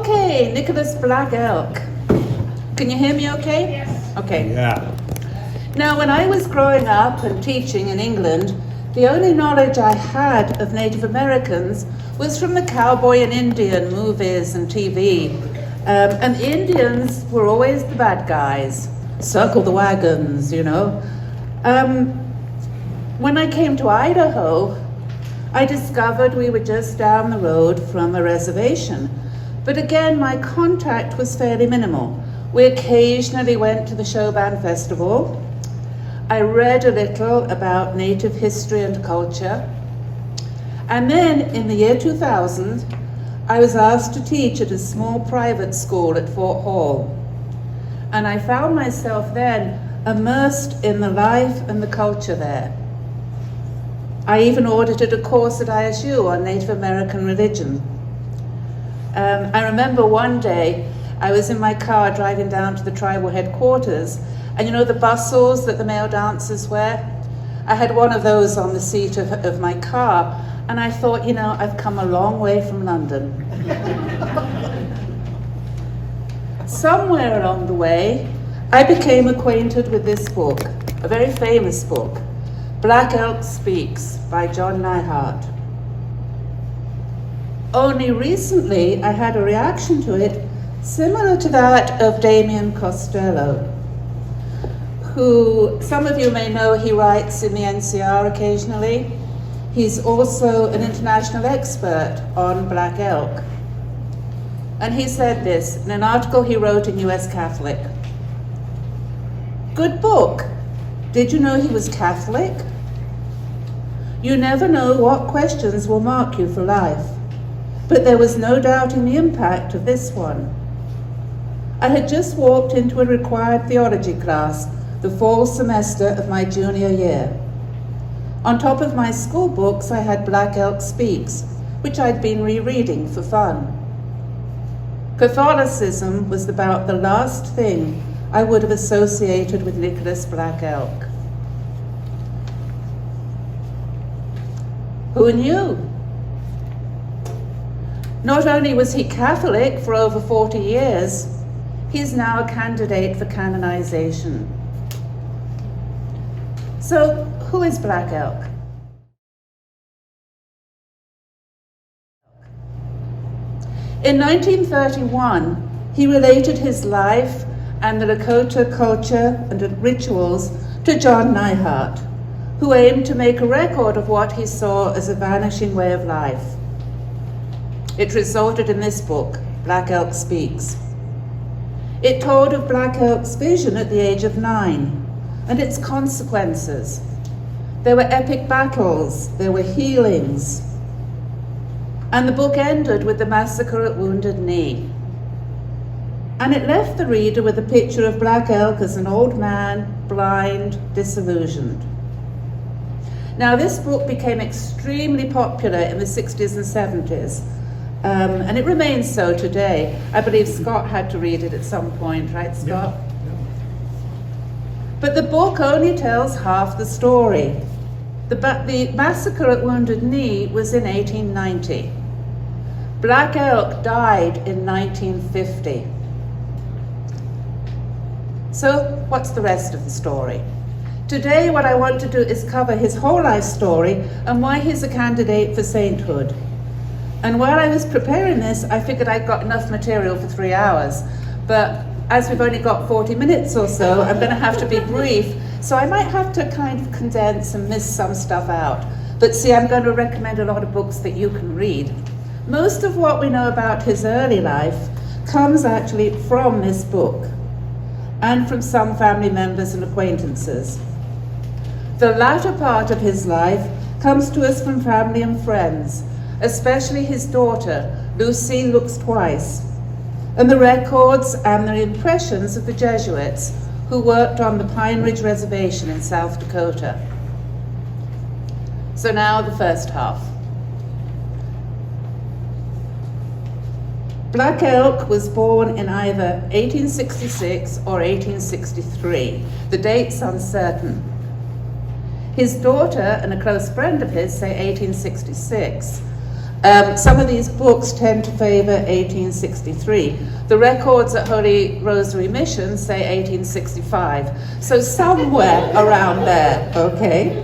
Okay, Nicholas Black Elk. Can you hear me okay? Yes. Okay. Yeah. Now, when I was growing up and teaching in England, the only knowledge I had of Native Americans was from the cowboy and Indian movies and TV. And the Indians were always the bad guys. Circle the wagons, you know. When I came to Idaho, I discovered we were just down the road from a reservation. But again, my contact was fairly minimal. We occasionally went to the Showband Festival. I read a little about Native history and culture. And then in the year 2000, I was asked to teach at a small private school at Fort Hall. And I found myself then immersed in the life and the culture there. I even audited a course at ISU on Native American religion. I remember one day I was in my car driving down to the tribal headquarters, and you know the bustles that the male dancers wear? I had one of those on the seat of my car, and I thought, you know, I've come a long way from London. Somewhere along the way, I became acquainted with this book, a very famous book, Black Elk Speaks by John Neihart. Only recently I had a reaction to it similar to that of Damien Costello, who some of you may know he writes in the NCR occasionally. He's also an international expert on Black Elk. And he said this in an article he wrote in US Catholic. Good book. Did you know he was Catholic? You never know what questions will mark you for life, but there was no doubting the impact of this one. I had just walked into a required theology class the fall semester of my junior year. On top of my school books, I had Black Elk Speaks, which I'd been rereading for fun. Catholicism was about the last thing I would have associated with Nicholas Black Elk. Who knew? Not only was he Catholic for over 40 years, he's now a candidate for canonization. So, who is Black Elk? In 1931, he related his life and the Lakota culture and rituals to John Neihart, who aimed to make a record of what he saw as a vanishing way of life. It resulted in this book, Black Elk Speaks. It told of Black Elk's vision at the age of 9 and its consequences. There were epic battles, there were healings, and the book ended with the massacre at Wounded Knee. And it left the reader with a picture of Black Elk as an old man, blind, disillusioned. Now, this book became extremely popular in the 60s and 70s, and it remains so today. I believe Scott had to read it at some point, right, Scott? Yeah. But the book only tells half the story. The massacre at Wounded Knee was in 1890. Black Elk died in 1950. So, what's the rest of the story? Today, what I want to do is cover his whole life story and why he's a candidate for sainthood. And while I was preparing this, I figured I'd got enough material for 3 hours. But as we've only got 40 minutes or so, I'm going to have to be brief. So I might have to kind of condense and miss some stuff out. But see, I'm going to recommend a lot of books that you can read. Most of what we know about his early life comes actually from this book and from some family members and acquaintances. The latter part of his life comes to us from family and friends, especially his daughter, Lucy Looks Twice, and the records and the impressions of the Jesuits who worked on the Pine Ridge Reservation in South Dakota. So now the first half. Black Elk was born in either 1866 or 1863. The date's uncertain. His daughter and a close friend of his say 1866. Some of these books tend to favor 1863. The records at Holy Rosary Mission say 1865. So somewhere around there, okay?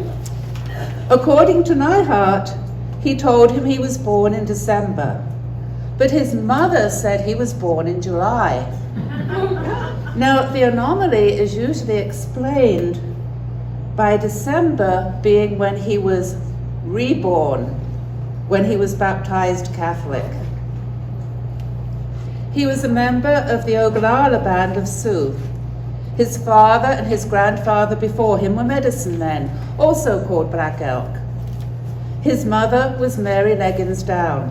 According to Neihart, he told him he was born in December, but his mother said he was born in July. Now, the anomaly is usually explained by December being when he was reborn, when he was baptized Catholic. He was a member of the Oglala band of Sioux. His father and his grandfather before him were medicine men, also called Black Elk. His mother was Mary Leggins Down.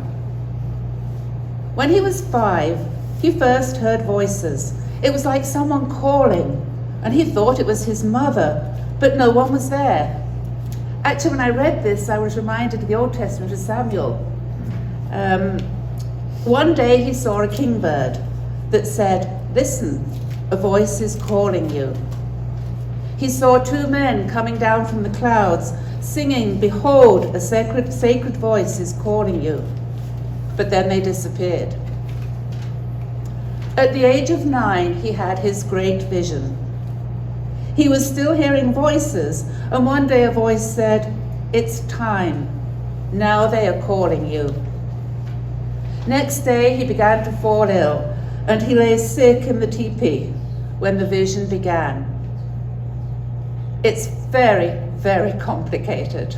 When he was 5, he first heard voices. It was like someone calling, and he thought it was his mother, but no one was there. Actually, when I read this, I was reminded of the Old Testament of Samuel. One day he saw a kingbird that said, "Listen, a voice is calling you." He saw 2 men coming down from the clouds, singing, "Behold, a sacred voice is calling you." But then they disappeared. At the age of 9, he had his great vision. He was still hearing voices, and one day a voice said, "It's time. Now they are calling you." Next day he began to fall ill, and he lay sick in the teepee when the vision began. It's very, very complicated.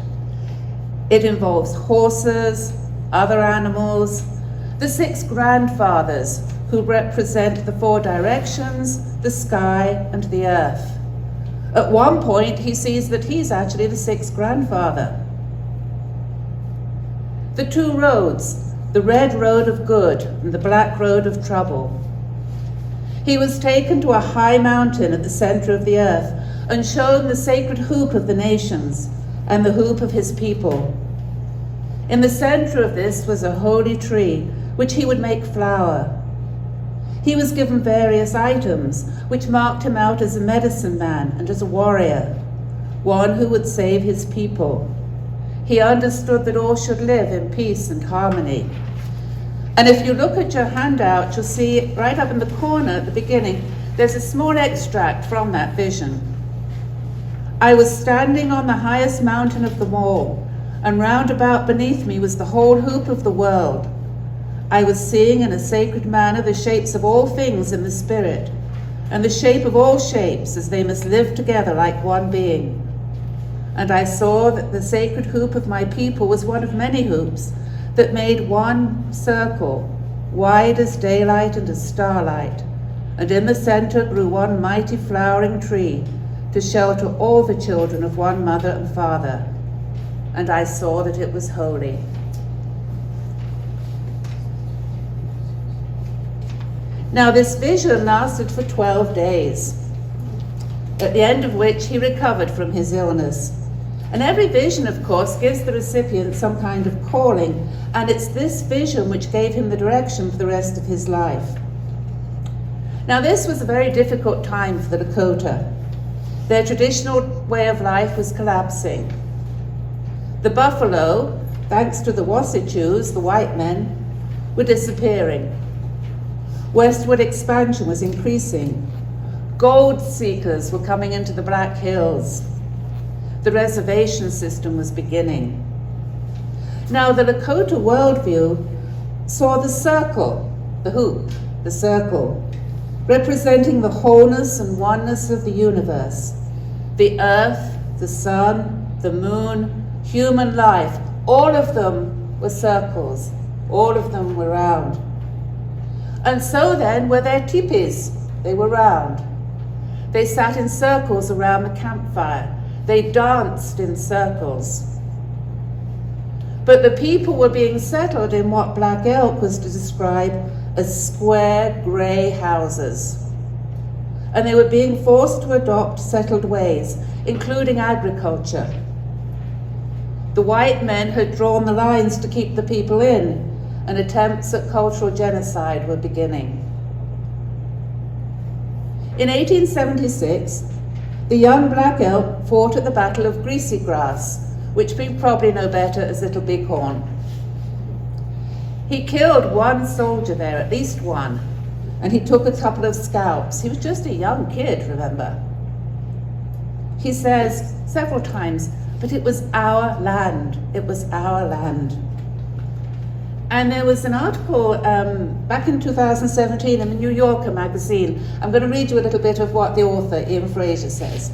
It involves horses, other animals, the 6 grandfathers who represent the 4 directions, the sky, and the earth. At one point, he sees that he's actually the 6th grandfather. The 2 roads, the red road of good and the black road of trouble. He was taken to a high mountain at the center of the earth and shown the sacred hoop of the nations and the hoop of his people. In the center of this was a holy tree, which he would make flower. He was given various items, which marked him out as a medicine man and as a warrior, one who would save his people. He understood that all should live in peace and harmony. And if you look at your handout, you'll see right up in the corner at the beginning, there's a small extract from that vision. "I was standing on the highest mountain of them all, and round about beneath me was the whole hoop of the world. I was seeing in a sacred manner the shapes of all things in the spirit, and the shape of all shapes as they must live together like one being. And I saw that the sacred hoop of my people was one of many hoops that made one circle, wide as daylight and as starlight, and in the center grew one mighty flowering tree to shelter all the children of one mother and father. And I saw that it was holy." Now this vision lasted for 12 days, at the end of which he recovered from his illness. And every vision, of course, gives the recipient some kind of calling, and it's this vision which gave him the direction for the rest of his life. Now this was a very difficult time for the Lakota. Their traditional way of life was collapsing. The buffalo, thanks to the Wasatchews, the white men, were disappearing. Westward expansion was increasing. Gold seekers were coming into the Black Hills. The reservation system was beginning. Now the Lakota worldview saw the circle, the hoop, the circle, representing the wholeness and oneness of the universe. The earth, the sun, the moon, human life, all of them were circles, all of them were round. And so then were their teepees. They were round. They sat in circles around the campfire. They danced in circles. But the people were being settled in what Black Elk was to describe as square grey houses. And they were being forced to adopt settled ways, including agriculture. The white men had drawn the lines to keep the people in, and attempts at cultural genocide were beginning. In 1876, the young Black Elk fought at the Battle of Greasy Grass, which we probably know better as Little Bighorn. He killed one soldier there, at least one, and he took a couple of scalps. He was just a young kid, remember? He says several times, but it was our land. It was our land. And there was an article back in 2017 in the New Yorker magazine. I'm going to read you a little bit of what the author, Ian Fraser, says.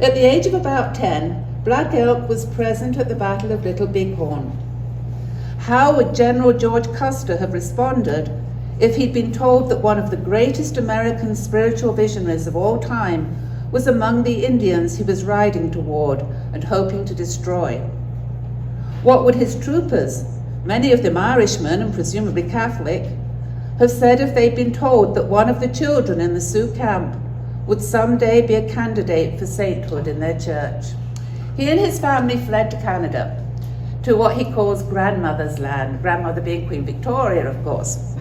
At the age of about 10, Black Elk was present at the Battle of Little Bighorn. How would General George Custer have responded if he'd been told that one of the greatest American spiritual visionaries of all time was among the Indians he was riding toward and hoping to destroy? What would his troopers, many of them Irishmen and presumably Catholic, have said if they'd been told that one of the children in the Sioux camp would someday be a candidate for sainthood in their church? He and his family fled to Canada, to what he calls grandmother's land, grandmother being Queen Victoria, of course.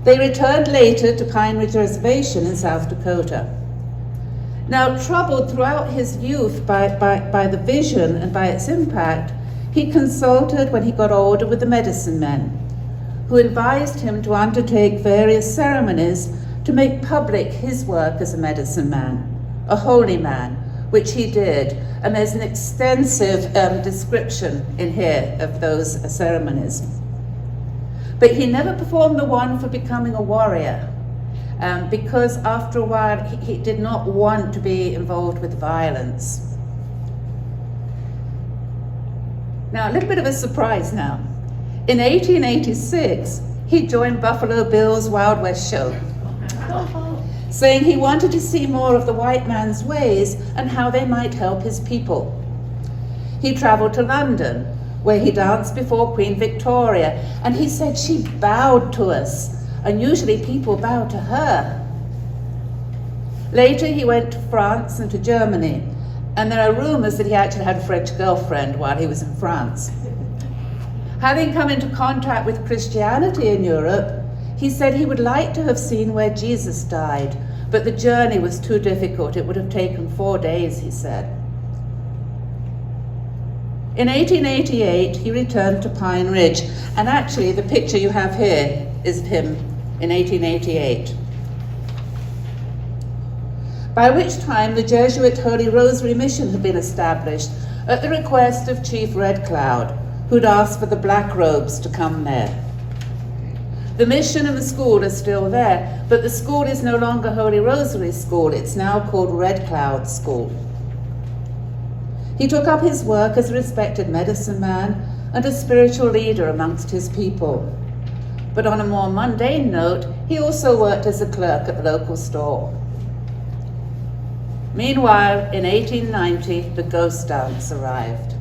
They returned later to Pine Ridge Reservation in South Dakota. Now, troubled throughout his youth by the vision and by its impact, he consulted when he got older with the medicine men, who advised him to undertake various ceremonies to make public his work as a medicine man, a holy man, which he did. And there's an extensive description in here of those ceremonies. But he never performed the one for becoming a warrior, because after a while he did not want to be involved with violence. Now, a little bit of a surprise now. In 1886, he joined Buffalo Bill's Wild West show, saying he wanted to see more of the white man's ways and how they might help his people. He traveled to London, where he danced before Queen Victoria, and he said she bowed to us, and usually people bow to her. Later, he went to France and to Germany, and there are rumors that he actually had a French girlfriend while he was in France. Having come into contact with Christianity in Europe, he said he would like to have seen where Jesus died, but the journey was too difficult. It would have taken 4 days, he said. In 1888, he returned to Pine Ridge, and actually the picture you have here is of him in 1888. By which time the Jesuit Holy Rosary Mission had been established at the request of Chief Red Cloud, who'd asked for the black robes to come there. The mission and the school are still there, but the school is no longer Holy Rosary School. It's now called Red Cloud School. He took up his work as a respected medicine man and a spiritual leader amongst his people. But on a more mundane note, he also worked as a clerk at the local store. Meanwhile, in 1890, the ghost dance arrived.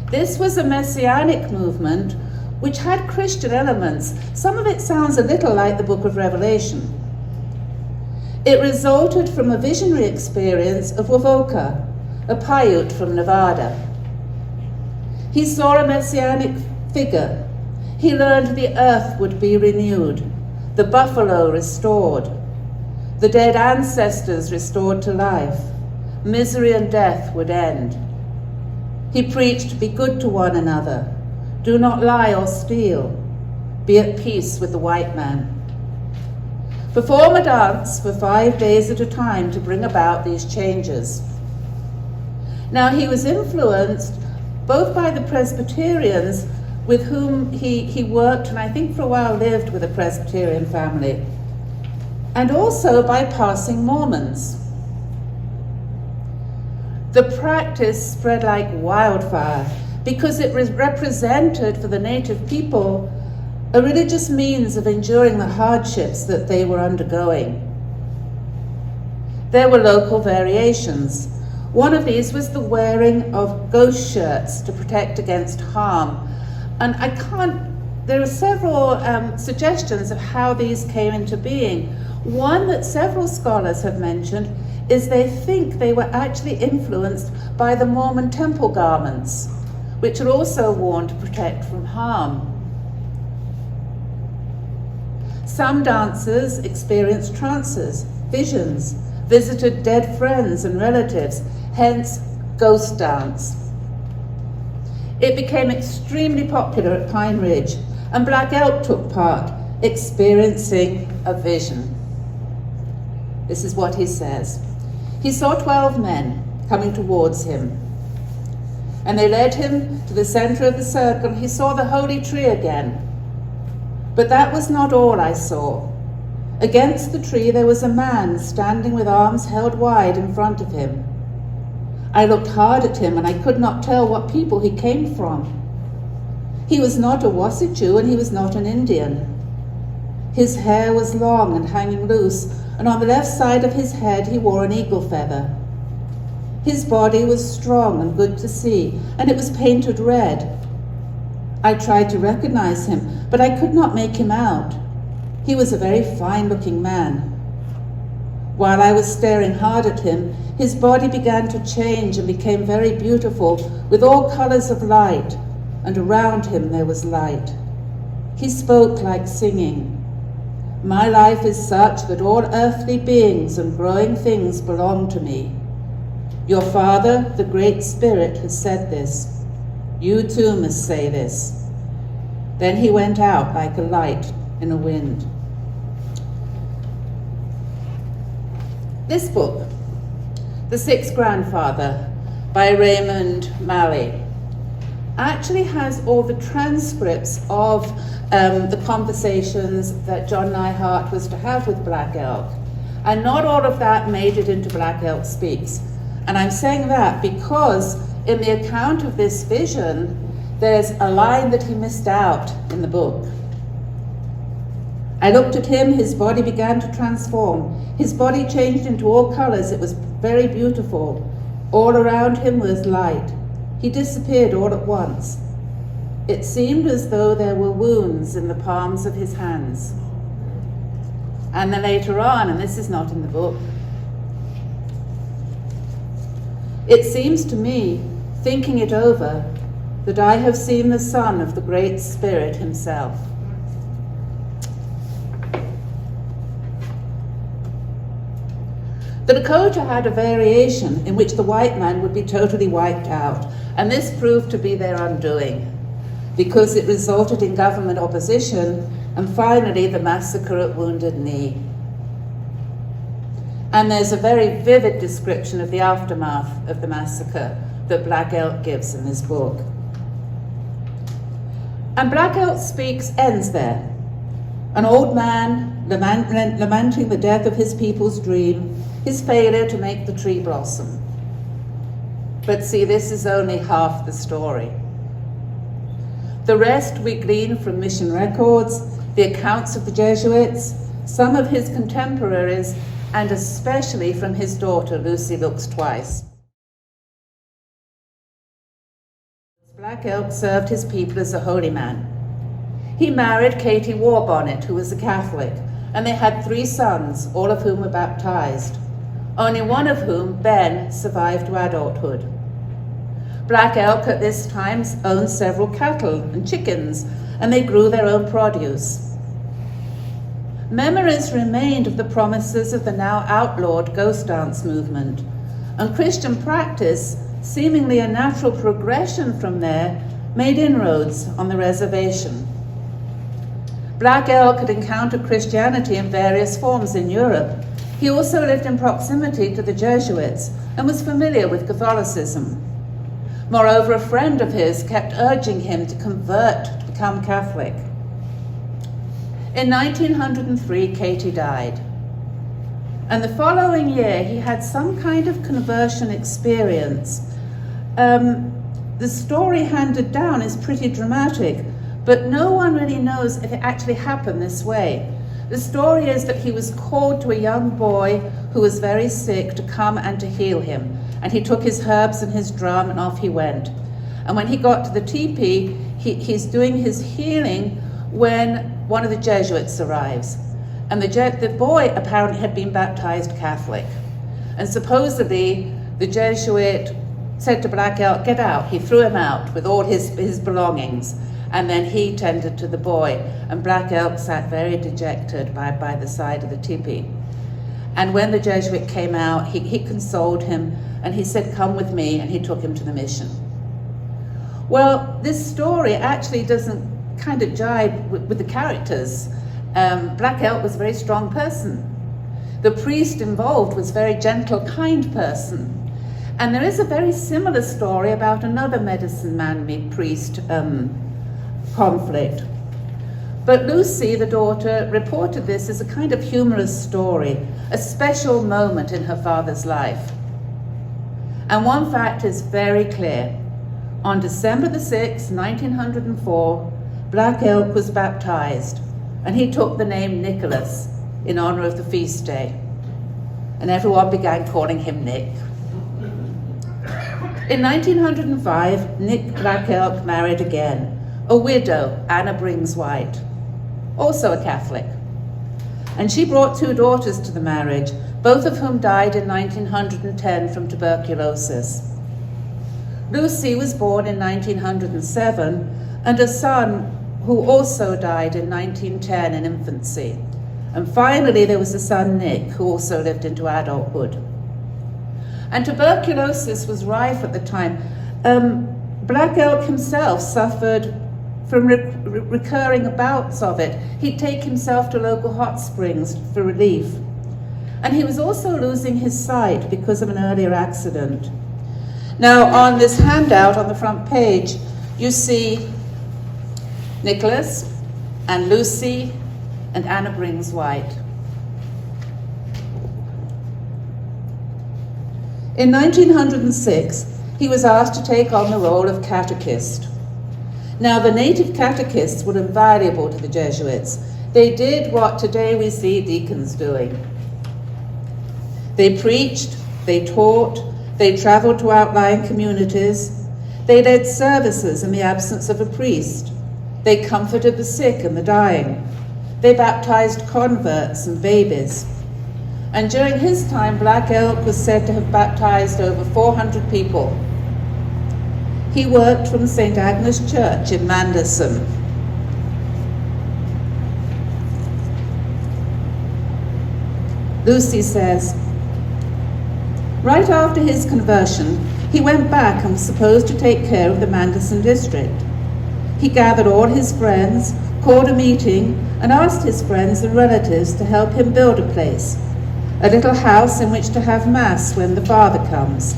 This was a messianic movement which had Christian elements. Some of it sounds a little like the book of Revelation. It resulted from a visionary experience of Wovoka, a Paiute from Nevada. He saw a messianic figure. He learned the earth would be renewed, the buffalo restored, the dead ancestors restored to life, misery and death would end. He preached, be good to one another, do not lie or steal, be at peace with the white man. Perform a dance for 5 days at a time to bring about these changes. Now, he was influenced both by the Presbyterians with whom he worked, and I think for a while lived with a Presbyterian family, and also by passing Mormons. The practice spread like wildfire because it represented for the native people a religious means of enduring the hardships that they were undergoing. There were local variations. One of these was the wearing of ghost shirts to protect against harm. And there are several suggestions of how these came into being. One that several scholars have mentioned is they think they were actually influenced by the Mormon temple garments, which are also worn to protect from harm. Some dancers experienced trances, visions, visited dead friends and relatives, hence ghost dance. It became extremely popular at Pine Ridge, and Black Elk took part, experiencing a vision. This is what he says. He saw 12 men coming towards him, and they led him to the center of the circle. He saw the holy tree again. But that was not all I saw. Against the tree there was a man standing with arms held wide in front of him. I looked hard at him, and I could not tell what people he came from. He was not a Wasatchew, and he was not an Indian. His hair was long and hanging loose, and on the left side of his head he wore an eagle feather. His body was strong and good to see, and it was painted red. I tried to recognize him, but I could not make him out. He was a very fine-looking man. While I was staring hard at him, his body began to change and became very beautiful, with all colors of light, and around him there was light. He spoke like singing. My life is such that all earthly beings and growing things belong to me. Your Father, the Great Spirit, has said this. You too must say this. Then he went out like a light in a wind. This book, The Sixth Grandfather, by Raymond Malley, actually has all the transcripts of the conversations that John Neihart was to have with Black Elk. And not all of that made it into Black Elk Speaks. And I'm saying that because in the account of this vision, there's a line that he missed out in the book. I looked at him, his body began to transform. His body changed into all colors. It was very beautiful. All around him was light. He disappeared all at once. It seemed as though there were wounds in the palms of his hands. And then later on, and this is not in the book, it seems to me, thinking it over, that I have seen the Son of the Great Spirit himself. The Lakota had a variation in which the white man would be totally wiped out, and this proved to be their undoing, because it resulted in government opposition and finally the massacre at Wounded Knee. And there's a very vivid description of the aftermath of the massacre that Black Elk gives in this book. And Black Elk Speaks ends there. An old man lamenting the death of his people's dream, his failure to make the tree blossom. But see, this is only half the story. The rest we glean from mission records, the accounts of the Jesuits, some of his contemporaries, and especially from his daughter, Lucy Looks Twice. Black Elk served his people as a holy man. He married Katie Warbonnet, who was a Catholic, and they had 3 sons, all of whom were baptized, only one of whom, Ben, survived to adulthood. Black Elk at this time owned several cattle and chickens, and they grew their own produce. Memories remained of the promises of the now outlawed ghost dance movement, and Christian practice, seemingly a natural progression from there, made inroads on the reservation. Black Elk had encountered Christianity in various forms in Europe. He also lived in proximity to the Jesuits and was familiar with Catholicism. Moreover, a friend of his kept urging him to convert, to become Catholic. In 1903, Katie died. And the following year, he had some kind of conversion experience. The story handed down is pretty dramatic, but no one really knows if it actually happened this way. The story is that he was called to a young boy who was very sick to come and to heal him. And he took his herbs and his drum and off he went. And when he got to the teepee, he's doing his healing when one of the Jesuits arrives. And the boy apparently had been baptized Catholic. And supposedly the Jesuit said to Black Elk, "Get out." He threw him out with all his belongings. And then he tended to the boy. And Black Elk sat very dejected by the side of the teepee. And when the Jesuit came out, he consoled him and he said, "Come with me," and he took him to the mission. Well, this story actually doesn't kind of jibe with the characters. Black Elk was a very strong person. The priest involved was a very gentle, kind person. And there is a very similar story about another medicine man priest conflict. But Lucy, the daughter, reported this as a kind of humorous story, a special moment in her father's life. And one fact is very clear. On December the 6th, 1904, Black Elk was baptized, and he took the name Nicholas in honor of the feast day. And everyone began calling him Nick. In 1905, Nick Black Elk married again, a widow, Anna Brings White, also a Catholic. And she brought 2 daughters to the marriage, both of whom died in 1910 from tuberculosis. Lucy was born in 1907, and a son who also died in 1910 in infancy. And finally, there was a son, Nick, who also lived into adulthood. And tuberculosis was rife at the time. Black Elk himself suffered from recurring bouts of it. He'd take himself to local hot springs for relief. And he was also losing his sight because of an earlier accident. Now, on this handout on the front page, you see Nicholas and Lucy and Anna Brings White. In 1906, he was asked to take on the role of catechist. Now, the native catechists were invaluable to the Jesuits. They did what today we see deacons doing. They preached, they taught, they traveled to outlying communities, they led services in the absence of a priest, they comforted the sick and the dying, they baptized converts and babies. And during his time, Black Elk was said to have baptized over 400 people. He worked from St. Agnes Church in Manderson. Lucy says, right after his conversion, he went back and was supposed to take care of the Manderson district. He gathered all his friends, called a meeting, and asked his friends and relatives to help him build a place, a little house in which to have mass when the Father comes.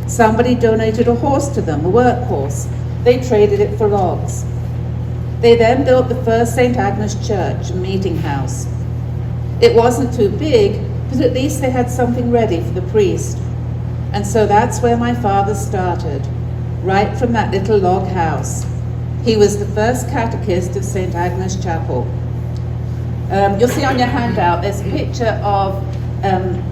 Somebody donated a horse to them, a workhorse. They traded it for logs. They then built the first St. Agnes Church, a meeting house. It wasn't too big, but at least they had something ready for the priest. And so that's where my father started, right from that little log house. He was the first catechist of St. Agnes Chapel. You'll see on your handout, there's a picture of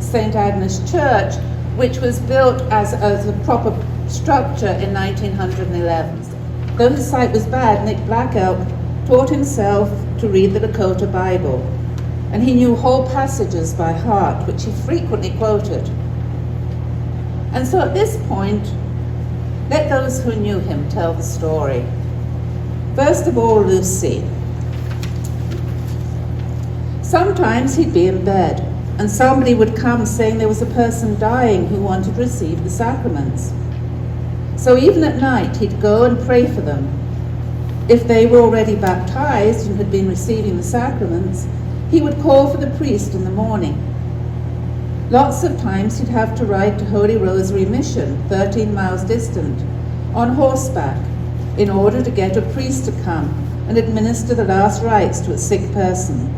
St. Agnes Church, which was built as a proper structure in 1911. Though his sight was bad, Nick Black Elk taught himself to read the Lakota Bible, and he knew whole passages by heart, which he frequently quoted. And so at this point, let those who knew him tell the story. First of all, Lucy. Sometimes he'd be in bed, and somebody would come saying there was a person dying who wanted to receive the sacraments. So even at night, he'd go and pray for them. If they were already baptized and had been receiving the sacraments, he would call for the priest in the morning. Lots of times he'd have to ride to Holy Rosary Mission, 13 miles distant, on horseback, in order to get a priest to come and administer the last rites to a sick person.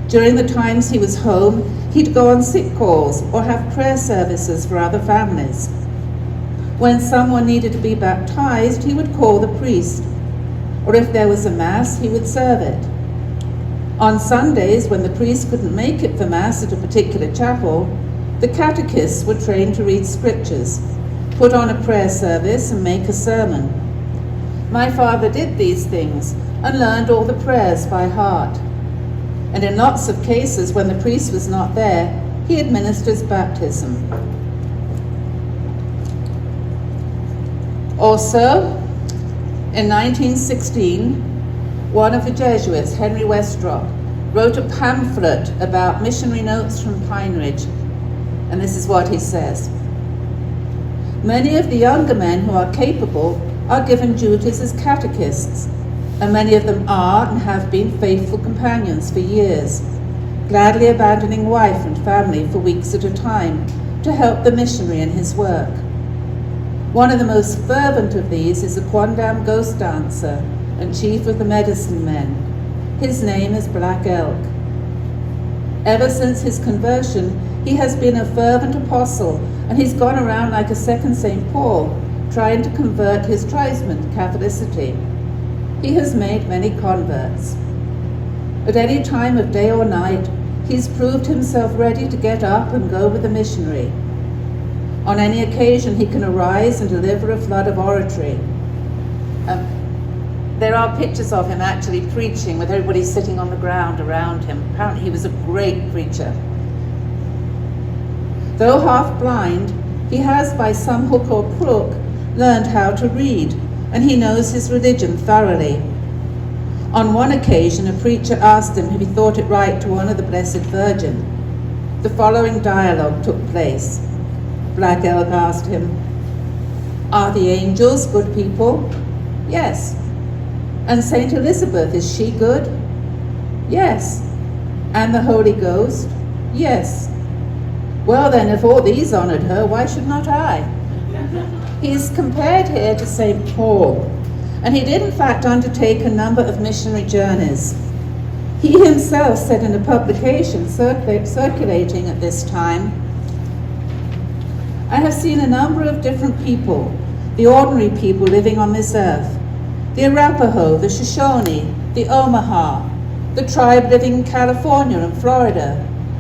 During the times he was home, he'd go on sick calls or have prayer services for other families. When someone needed to be baptized, he would call the priest, or if there was a mass, he would serve it. On Sundays, when the priest couldn't make it for mass at a particular chapel, the catechists were trained to read scriptures, put on a prayer service, and make a sermon. My father did these things and learned all the prayers by heart. And in lots of cases, when the priest was not there, he administers baptism. Also, in 1916, one of the Jesuits, Henry Westrop, wrote a pamphlet about missionary notes from Pine Ridge, and this is what he says. Many of the younger men who are capable are given duties as catechists, and many of them are and have been faithful companions for years, gladly abandoning wife and family for weeks at a time to help the missionary in his work. One of the most fervent of these is a quondam ghost dancer and chief of the medicine men. His name is Black Elk. Ever since his conversion, he has been a fervent apostle, and he's gone around like a second St. Paul, trying to convert his tribesmen to Catholicity. He has made many converts. At any time of day or night, he's proved himself ready to get up and go with the missionary. On any occasion, he can arise and deliver a flood of oratory. There are pictures of him actually preaching with everybody sitting on the ground around him. Apparently he was a great preacher. Though half blind, he has by some hook or crook learned how to read, and he knows his religion thoroughly. On one occasion, a preacher asked him if he thought it right to honor the Blessed Virgin. The following dialogue took place. Black Elk asked him, "Are the angels good people?" "Yes." "And Saint Elizabeth, is she good?" "Yes." "And the Holy Ghost?" "Yes." "Well then, if all these honored her, why should not I?" He is compared here to St. Paul, and he did in fact undertake a number of missionary journeys. He himself said in a publication circulating at this time, "I have seen a number of different people, the ordinary people living on this earth, the Arapaho, the Shoshone, the Omaha, the tribe living in California and Florida,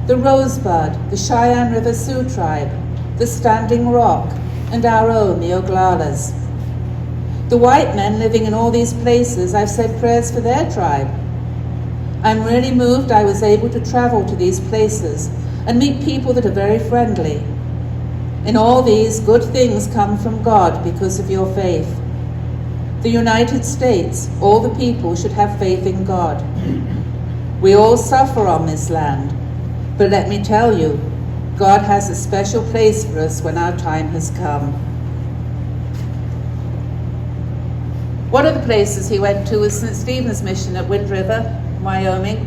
the Rosebud, the Cheyenne River Sioux tribe, the Standing Rock, and our own, the Oglalas. The white men living in all these places, I've said prayers for their tribe. I'm really moved I was able to travel to these places and meet people that are very friendly. In all these, good things come from God because of your faith. The United States, all the people should have faith in God. We all suffer on this land, but let me tell you, God has a special place for us when our time has come." One of the places he went to was St. Stephen's Mission at Wind River, Wyoming.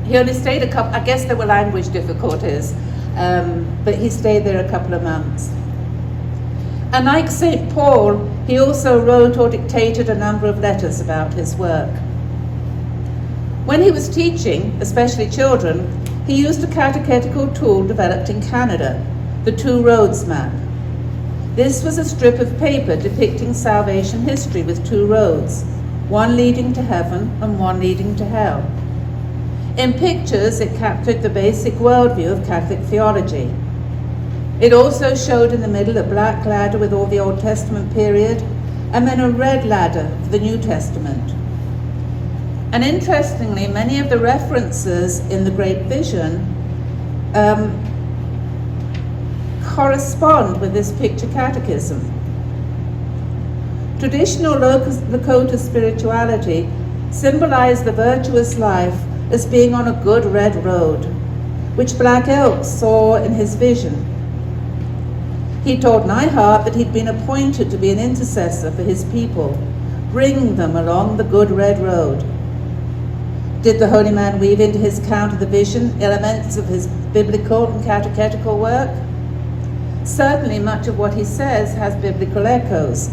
He only stayed a couple, I guess there were language difficulties, but he stayed there a couple of months. And like St. Paul, he also wrote or dictated a number of letters about his work. When he was teaching, especially children, he used a catechetical tool developed in Canada, the Two Roads map. This was a strip of paper depicting salvation history with two roads, one leading to heaven and one leading to hell. In pictures, it captured the basic worldview of Catholic theology. It also showed in the middle a black ladder with all the Old Testament period, and then a red ladder for the New Testament. And interestingly, many of the references in the Great Vision correspond with this picture catechism. Traditional Lakota spirituality symbolized the virtuous life as being on a good red road, which Black Elk saw in his vision. He told Neihart that he'd been appointed to be an intercessor for his people, bringing them along the good red road. Did the holy man weave into his account of the vision elements of his biblical and catechetical work? Certainly much of what he says has biblical echoes.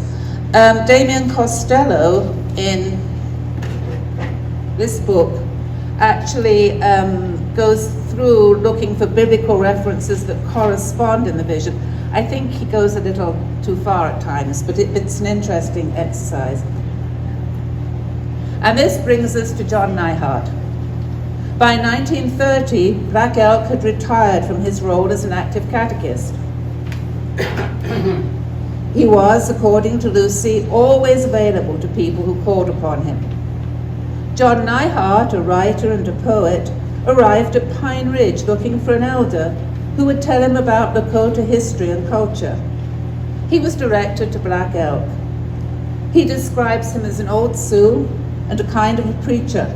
Damien Costello, in this book, actually goes through looking for biblical references that correspond in the vision. I think he goes a little too far at times, but it's an interesting exercise. And this brings us to John Neihart. By 1930, Black Elk had retired from his role as an active catechist. He was, according to Lucy, always available to people who called upon him. John Neihart, a writer and a poet, arrived at Pine Ridge looking for an elder who would tell him about Lakota history and culture. He was directed to Black Elk. He describes him as an old Sioux and a kind of a preacher,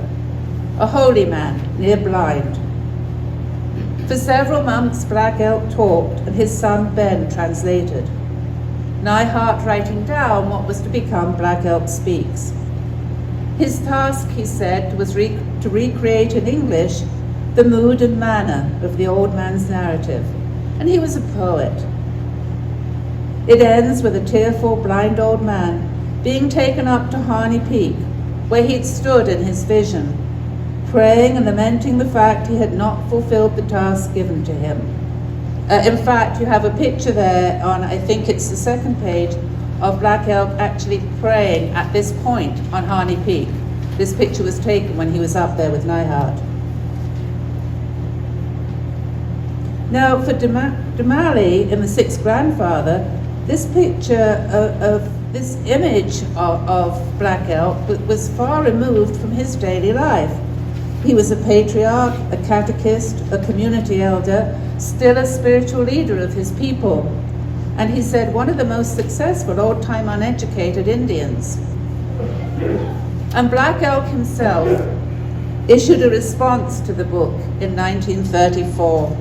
a holy man, near blind. For several months, Black Elk talked, and his son Ben translated. Neihart writing down what was to become Black Elk Speaks. His task, he said, was to recreate in English the mood and manner of the old man's narrative, and he was a poet. It ends with a tearful, blind old man being taken up to Harney Peak, where he'd stood in his vision, praying and lamenting the fact he had not fulfilled the task given to him. In fact, you have a picture there on, I think it's the second page, of Black Elk actually praying at this point on Harney Peak. This picture was taken when he was up there with Neihart. Now, for Damali in The Sixth Grandfather, this picture of this image of Black Elk was far removed from his daily life. He was a patriarch, a catechist, a community elder, still a spiritual leader of his people, and he said one of the most successful old-time uneducated Indians. And Black Elk himself issued a response to the book in 1934.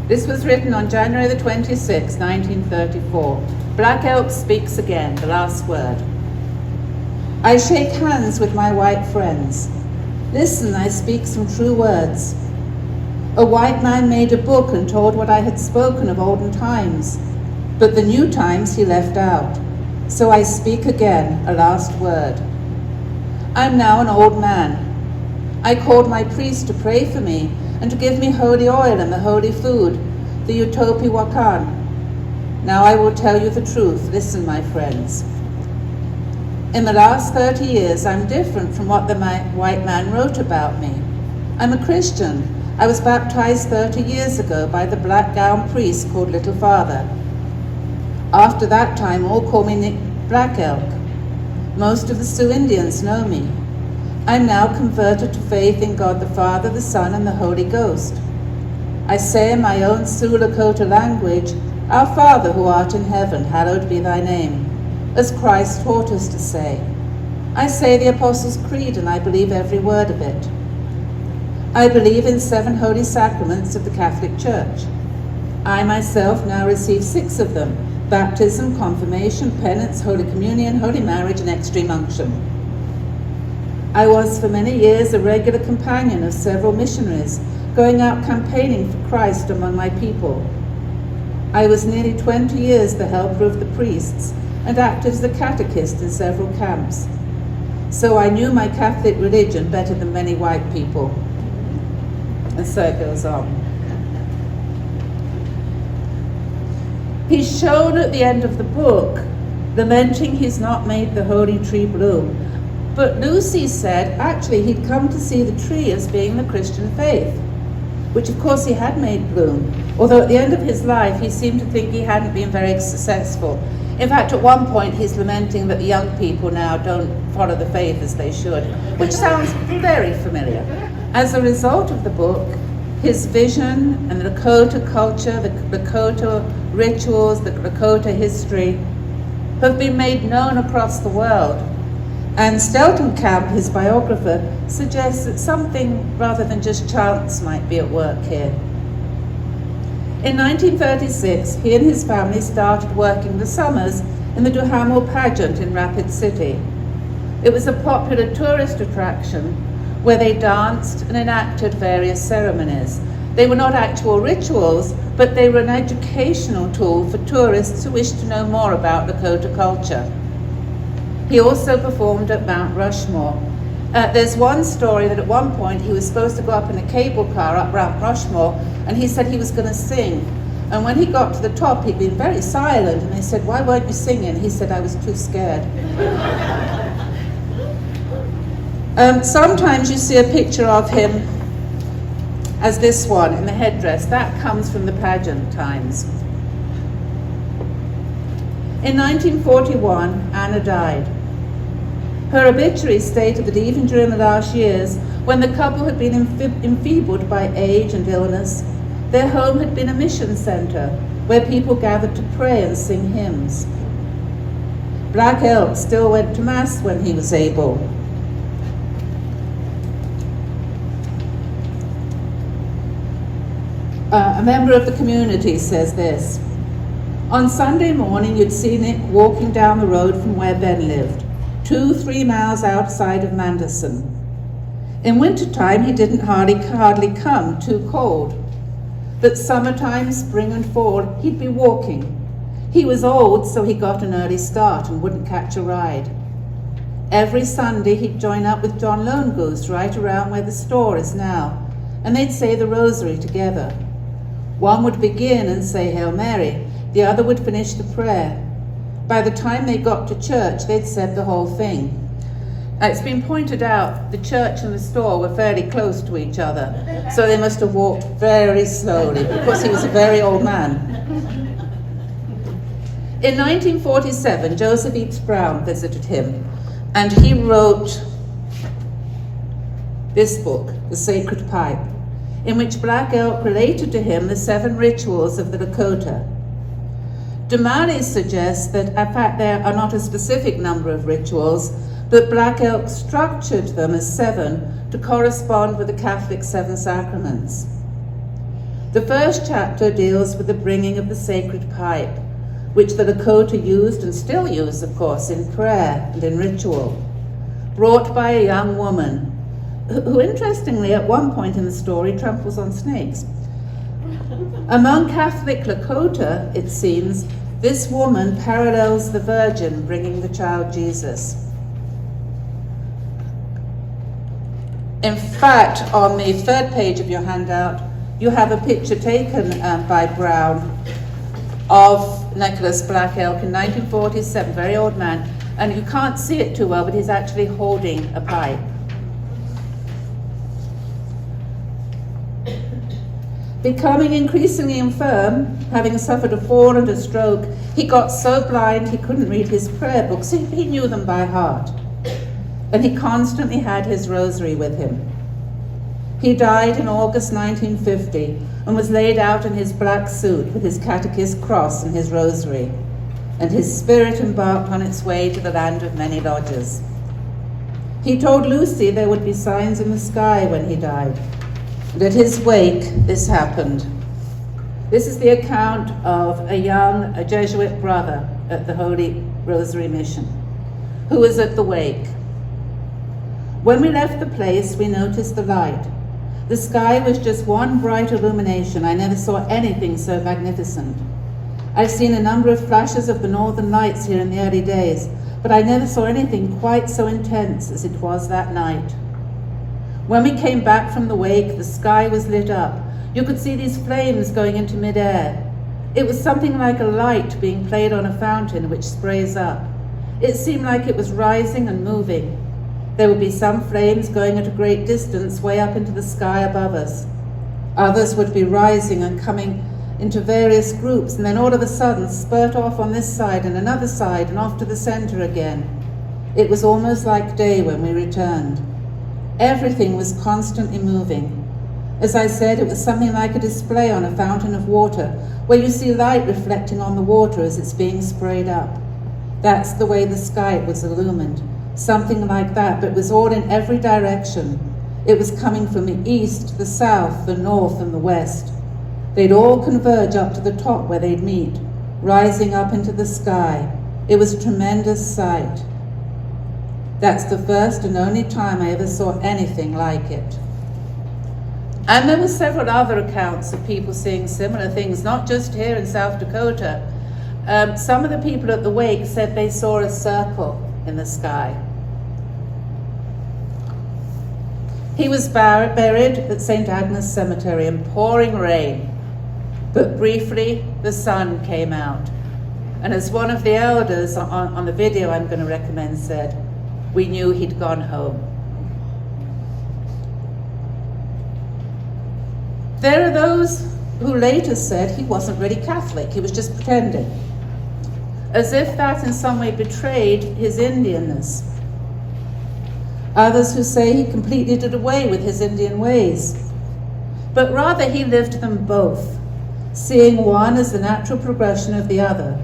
This was written on January the 26th, 1934. Black Elk speaks again, the last word. I shake hands with my white friends. Listen, I speak some true words. A white man made a book and told what I had spoken of olden times, but the new times he left out. So I speak again, a last word. I'm now an old man. I called my priest to pray for me and to give me holy oil and the holy food, the Utopi Wakan. Now I will tell you the truth. Listen, my friends. In the last 30 years, I'm different from what the white man wrote about me. I'm a Christian. I was baptized 30 years ago by the black gown priest called Little Father. After that time, all call me Black Elk. Most of the Sioux Indians know me. I'm now converted to faith in God the Father, the Son, and the Holy Ghost. I say in my own Sioux Lakota language, Our Father who art in heaven, hallowed be thy name, as Christ taught us to say. I say the Apostles' Creed, and I believe every word of it. I believe in 7 holy sacraments of the Catholic Church. I myself now receive 6 of them: baptism, confirmation, penance, Holy Communion, Holy Marriage, and extreme unction. I was for many years a regular companion of several missionaries, going out campaigning for Christ among my people. I was nearly 20 years the helper of the priests and acted as the catechist in several camps. So I knew my Catholic religion better than many white people. And so it goes on. He's shown at the end of the book, lamenting he's not made the holy tree bloom. But Lucy said actually he'd come to see the tree as being the Christian faith, which of course he had made bloom, although at the end of his life he seemed to think he hadn't been very successful. In fact, at one point he's lamenting that the young people now don't follow the faith as they should, which sounds very familiar. As a result of the book, his vision and the Lakota culture, the Lakota rituals, the Lakota history have been made known across the world. And Steltenkamp, his biographer, suggests that something rather than just chance might be at work here. In 1936, he and his family started working the summers in the Duhamel pageant in Rapid City. It was a popular tourist attraction where they danced and enacted various ceremonies. They were not actual rituals, but they were an educational tool for tourists who wished to know more about Lakota culture. He also performed at Mount Rushmore. There's one story that at one point he was supposed to go up in a cable car up Mount Rushmore, and he said he was going to sing. And when he got to the top, he'd been very silent, and they said, "Why weren't you singing?" He said, "I was too scared." Sometimes you see a picture of him as this one in the headdress. That comes from the pageant times. In 1941, Anna died. Her obituary stated that even during the last years, when the couple had been enfeebled by age and illness, their home had been a mission center where people gathered to pray and sing hymns. Black Elk still went to Mass when he was able. A member of the community says this: on Sunday morning, you'd see Nick walking down the road from where Ben lived, 2-3 miles outside of Manderson. In wintertime, he didn't hardly come, too cold. But summertime, spring and fall, he'd be walking. He was old, so he got an early start and wouldn't catch a ride. Every Sunday, he'd join up with John Lone Goose right around where the store is now, and they'd say the rosary together. One would begin and say Hail Mary, the other would finish the prayer. By the time they got to church, they'd said the whole thing. It's been pointed out the church and the store were fairly close to each other, so they must have walked very slowly because he was a very old man. In 1947, Joseph Eats Brown visited him, and he wrote this book, The Sacred Pipe, in which Black Elk related to him the 7 rituals of the Lakota. Dumali suggests that, in fact, there are not a specific number of rituals, but Black Elk structured them as 7 to correspond with the Catholic 7 sacraments. The first chapter deals with the bringing of the sacred pipe, which the Lakota used and still use, of course, in prayer and in ritual, brought by a young woman who interestingly, at one point in the story, tramples on snakes. Among Catholic Lakota, it seems, this woman parallels the Virgin bringing the child Jesus. In fact, on the 3rd page of your handout, you have a picture taken by Brown of Nicholas Black Elk in 1947, very old man, and you can't see it too well, but he's actually holding a pipe. Becoming increasingly infirm, having suffered a fall and a stroke, he got so blind he couldn't read his prayer books. He knew them by heart. And he constantly had his rosary with him. He died in August 1950 and was laid out in his black suit with his catechist cross and his rosary, and his spirit embarked on its way to the land of many lodges. He told Lucy there would be signs in the sky when he died. And at his wake, this happened. This is the account of a Jesuit brother at the Holy Rosary Mission, who was at the wake. When we left the place, we noticed the light. The sky was just one bright illumination. I never saw anything so magnificent. I've seen a number of flashes of the northern lights here in the early days, but I never saw anything quite so intense as it was that night. When we came back from the wake, the sky was lit up. You could see these flames going into midair. It was something like a light being played on a fountain which sprays up. It seemed like it was rising and moving. There would be some flames going at a great distance way up into the sky above us. Others would be rising and coming into various groups, and then all of a sudden spurt off on this side and another side and off to the center again. It was almost like day when we returned. Everything was constantly moving. As I said, it was something like a display on a fountain of water, where you see light reflecting on the water as it's being sprayed up. That's the way the sky was illumined. Something like that, but it was all in every direction. It was coming from the east, the south, the north, and the west. They'd all converge up to the top where they'd meet, rising up into the sky. It was a tremendous sight. That's the first and only time I ever saw anything like it. And there were several other accounts of people seeing similar things, not just here in South Dakota. Some of the people at the wake said they saw a circle in the sky. He was buried at St. Agnes Cemetery in pouring rain, but briefly the sun came out. And as one of the elders on the video I'm going to recommend said, we knew he'd gone home. There are those who later said he wasn't really Catholic, he was just pretending, as if that in some way betrayed his Indianness. Others who say he completely did away with his Indian ways, but rather he lived them both, seeing one as the natural progression of the other.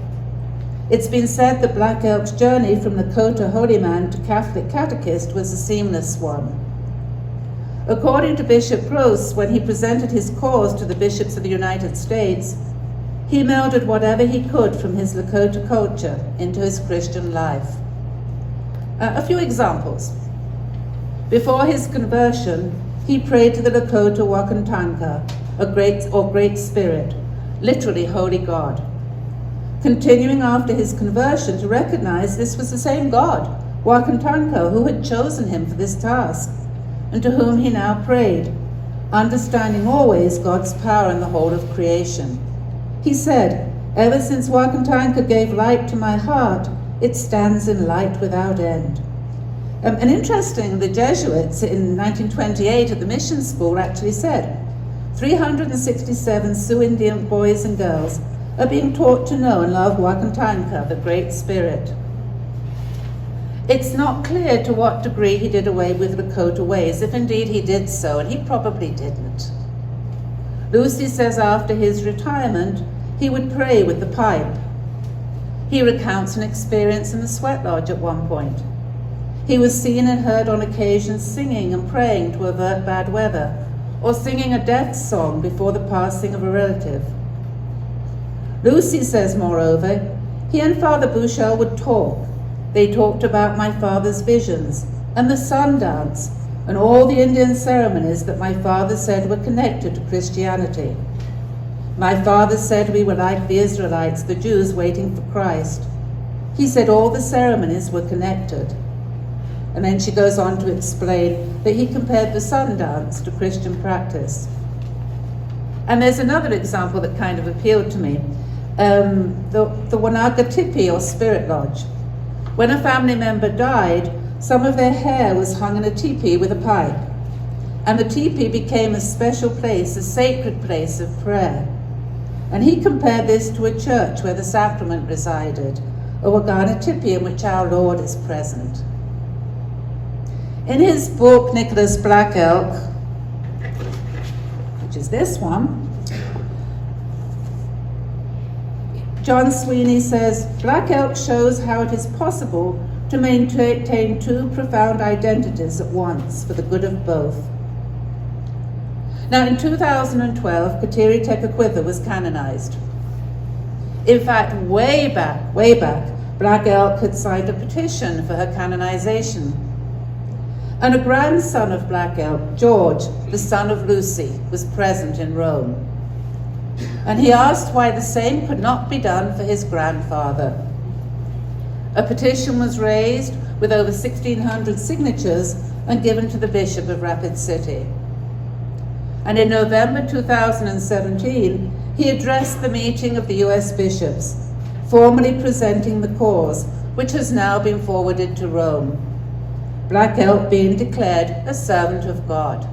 It's been said that Black Elk's journey from Lakota holy man to Catholic catechist was a seamless one. According to Bishop Bruce, when he presented his cause to the bishops of the United States, he melded whatever he could from his Lakota culture into his Christian life. A few examples. Before his conversion, he prayed to the Lakota Wakantanka, a great spirit, literally holy God. Continuing after his conversion to recognize this was the same God, Wakantanka, who had chosen him for this task, and to whom he now prayed, understanding always God's power in the whole of creation. He said, "Ever since Wakantanka gave light to my heart, it stands in light without end." And interesting, the Jesuits in 1928 at the mission school actually said, 367 Sioux Indian boys and girls are being taught to know and love Wakantanka, the Great Spirit. It's not clear to what degree he did away with Lakota ways, if indeed he did so, and he probably didn't. Lucy says after his retirement, he would pray with the pipe. He recounts an experience in the sweat lodge at one point. He was seen and heard on occasion singing and praying to avert bad weather, or singing a death song before the passing of a relative. Lucy says, moreover, he and Father Bouchel would talk. They talked about my father's visions and the sun dance and all the Indian ceremonies that my father said were connected to Christianity. My father said we were like the Israelites, the Jews waiting for Christ. He said all the ceremonies were connected. And then she goes on to explain that he compared the sun dance to Christian practice. And there's another example that kind of appealed to me. The Wanaga Tipi, or spirit lodge. When a family member died, some of their hair was hung in a teepee with a pipe. And the teepee became a special place, a sacred place of prayer. And he compared this to a church where the sacrament resided, a Wagana tipi in which our Lord is present. In his book, Nicholas Black Elk, which is this one, John Sweeney says, Black Elk shows how it is possible to maintain two profound identities at once for the good of both. Now, in 2012, Kateri Tekakwitha was canonized. In fact, way back, Black Elk had signed a petition for her canonization. And a grandson of Black Elk, George, the son of Lucy, was present in Rome. And he asked why the same could not be done for his grandfather. A petition was raised with over 1,600 signatures and given to the Bishop of Rapid City. And in November 2017, he addressed the meeting of the US bishops, formally presenting the cause, which has now been forwarded to Rome. Black Elk being declared a servant of God.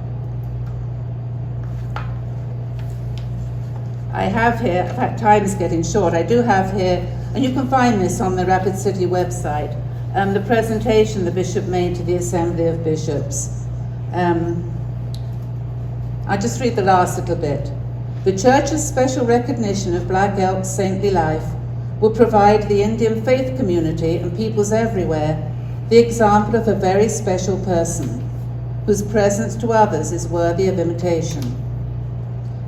I have here, in fact time's getting short, I do have here, and you can find this on the Rapid City website, the presentation the bishop made to the Assembly of Bishops. I'll just read the last little bit. The Church's special recognition of Black Elk's saintly life will provide the Indian faith community and peoples everywhere the example of a very special person, whose presence to others is worthy of imitation.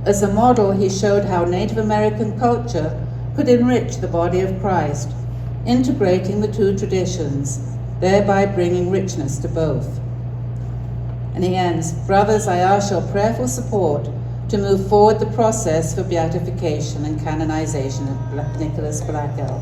As a model, he showed how Native American culture could enrich the body of Christ, integrating the two traditions, thereby bringing richness to both. And he ends, brothers, I ask your prayerful support to move forward the process for beatification and canonization of Nicholas Black Elk.